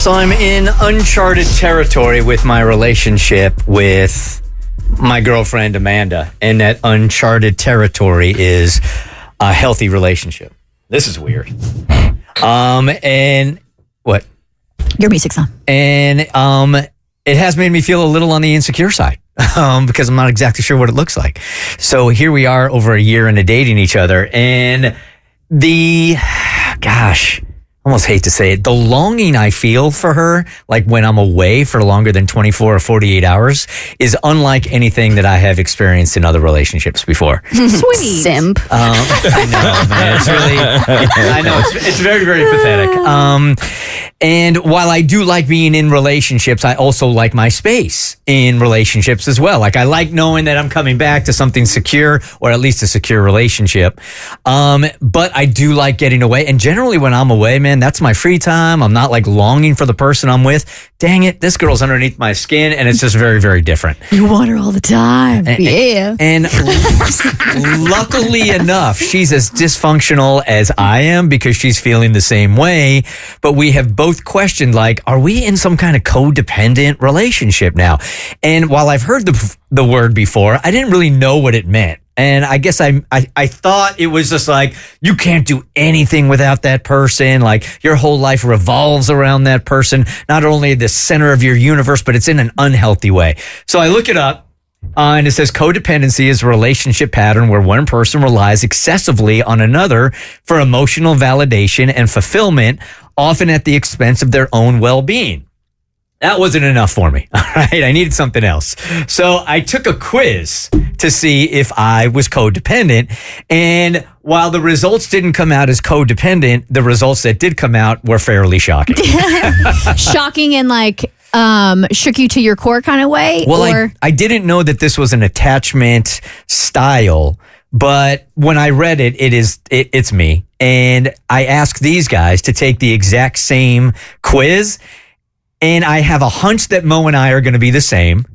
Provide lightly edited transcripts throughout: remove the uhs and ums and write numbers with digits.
So I'm in uncharted territory with my relationship with my girlfriend Amanda, and that uncharted territory is a healthy relationship. This is weird. And what? Your music's on. And it has made me feel a little on the insecure side. Because I'm not exactly sure what it looks like. So here we are over a year into dating each other, and almost hate to say it, the longing I feel for her, like when I'm away for longer than 24 or 48 hours, is unlike anything that I have experienced in other relationships before. Sweet. Simp. I know, man. It's really, I know, it's very, very pathetic. And while I do like being in relationships, I also like my space in relationships as well. Like, I like knowing that I'm coming back to something secure, or at least a secure relationship. But I do like getting away. And generally when I'm away, man, that's my free time. I'm not like longing for the person I'm with. Dang it, this girl's underneath my skin, and it's just very, very different. You want her all the time. Yeah. And luckily enough, she's as dysfunctional as I am because she's feeling the same way. But we have both questioned, like, are we in some kind of codependent relationship now? And while I've heard the word before, I didn't really know what it meant. And I guess I thought it was just like, you can't do anything without that person. Like, your whole life revolves around that person. Not only the center of your universe, but it's in an unhealthy way. So I look it up, and it says codependency is a relationship pattern where one person relies excessively on another for emotional validation and fulfillment, often at the expense of their own well-being. That wasn't enough for me. All right. I needed something else. So I took a quiz to see if I was codependent. And while the results didn't come out as codependent, the results that did come out were fairly shocking. Shocking in like shook you to your core kind of way? Well, or? I didn't know that this was an attachment style, but when I read it, it's me. And I asked these guys to take the exact same quiz. And I have a hunch that Mo and I are going to be the same.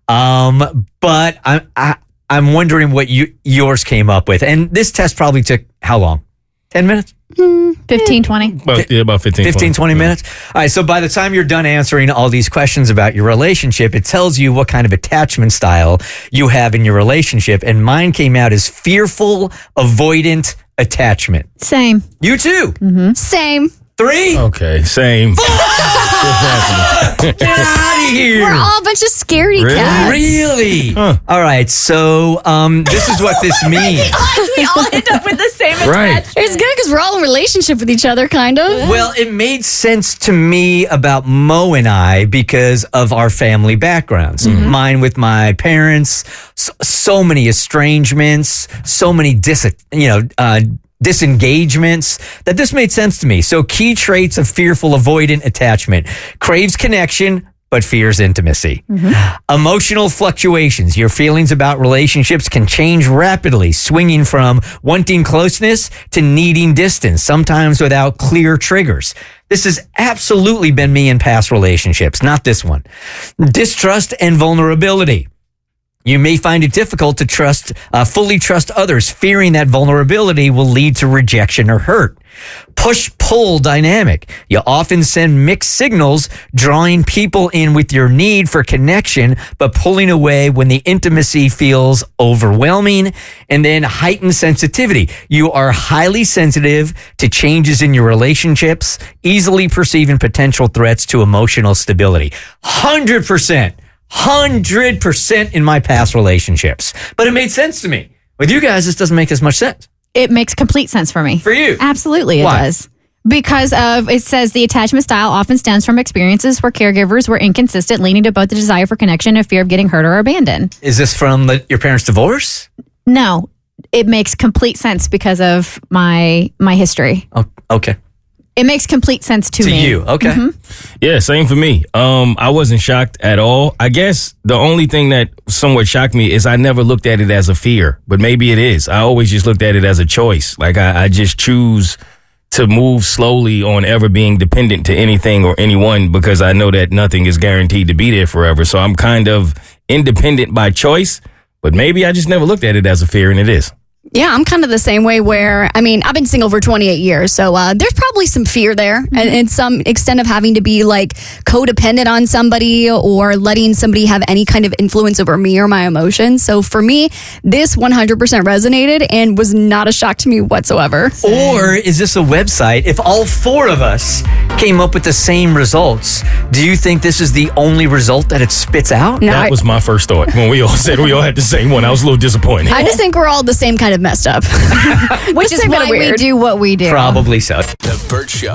But I'm wondering what yours came up with. And this test probably took how long? 10 minutes? 15, 20. About 15, 20 minutes. All right. So by the time you're done answering all these questions about your relationship, it tells you what kind of attachment style you have in your relationship. And mine came out as fearful, avoidant attachment. Same. You too? Mm-hmm. Same. 3? Okay, same. Get out of here. We're all a bunch of scaredy cats. Really? Huh. All right. So this is what this means. We all end up with the same attachment. It's good because we're all in a relationship with each other, kind of. Well, it made sense to me about Mo and I because of our family backgrounds. Mm-hmm. Mine with my parents, so many estrangements, so many disengagements, that this made sense to me. So key traits of fearful avoidant attachment: craves connection, but fears intimacy. Mm-hmm. Emotional fluctuations. Your feelings about relationships can change rapidly, swinging from wanting closeness to needing distance, sometimes without clear triggers. This has absolutely been me in past relationships, not this one. Distrust and vulnerability. You may find it difficult to fully trust others, fearing that vulnerability will lead to rejection or hurt. Push-pull dynamic. You often send mixed signals, drawing people in with your need for connection, but pulling away when the intimacy feels overwhelming. And then heightened sensitivity. You are highly sensitive to changes in your relationships, easily perceiving potential threats to emotional stability. 100% in my past relationships. But it made sense to me. With you guys, this doesn't make as much sense. It makes complete sense for me. For you? Absolutely, it does. Because it says the attachment style often stems from experiences where caregivers were inconsistent, leading to both the desire for connection and fear of getting hurt or abandoned. Is this from your parents' divorce? No, it makes complete sense because of my history. Oh, okay. It makes complete sense to me. To you, okay. Mm-hmm. Yeah, same for me. I wasn't shocked at all. I guess the only thing that somewhat shocked me is I never looked at it as a fear, but maybe it is. I always just looked at it as a choice. Like I just choose to move slowly on ever being dependent to anything or anyone because I know that nothing is guaranteed to be there forever. So I'm kind of independent by choice, but maybe I just never looked at it as a fear, and it is. Yeah, I'm kind of the same way where, I mean, I've been single for 28 years, so there's probably some fear there and some extent of having to be like codependent on somebody or letting somebody have any kind of influence over me or my emotions. So for me, this 100% resonated and was not a shock to me whatsoever. Or is this a website? If all four of us came up with the same results, do you think this is the only result that it spits out? No, That was my first thought when we all said we all had the same one. I was a little disappointed. I just think we're all the same kind of messed up. Which is why we do what we do. Probably so. The Bert Show.